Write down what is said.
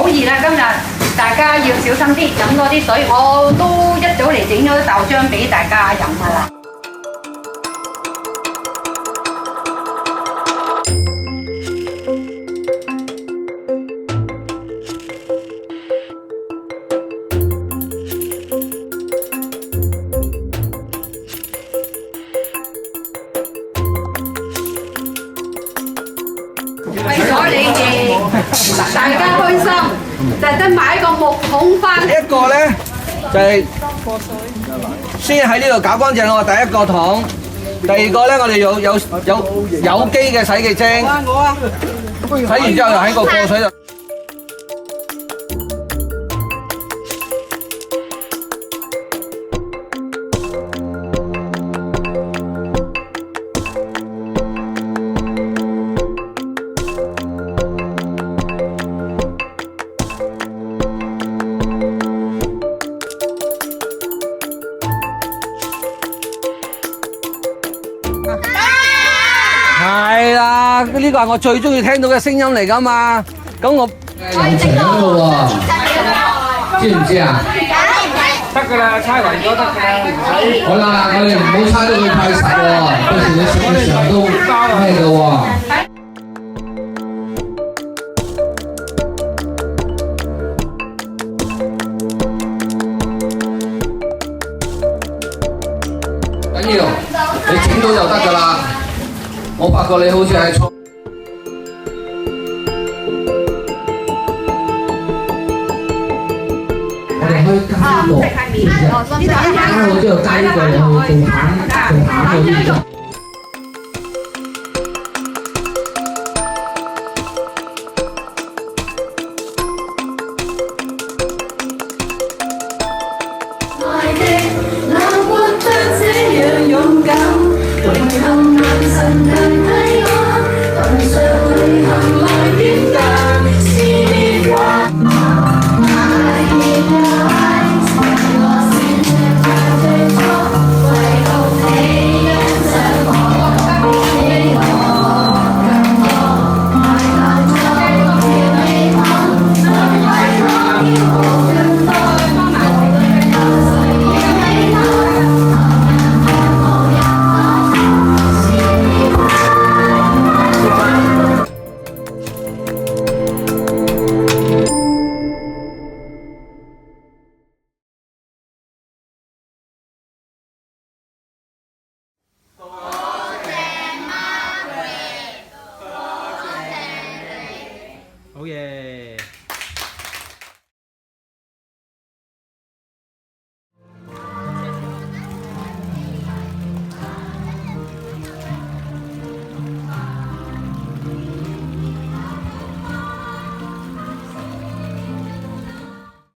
好熱啦，今日大家要小心啲，飲多啲水。我都一早嚟整咗啲豆漿俾大家飲噶啦。為咗你哋大家開心，特登買個木桶翻。一個咧就係先喺呢度搞乾淨我第一個桶，第二個咧我哋有機嘅洗潔精，洗完之後就喺個過水度。係啦，呢個係我最中意聽到嘅聲音嚟㗎嘛。咁我有請嘅喎，知唔知啊？得㗎啦，猜勻咗得㗎啦，唔使。好啦，我哋唔好猜到佢太實喎，到時你食嘅時候都咩嘅喎。緊要，你整到就得㗎啦。我發覺你好似係錯。我哋可以加呢個，加好之後加呢個落去做餡嗰啲。愛的那活得這樣勇敢，榮幸眼神代替我，踏上旅行。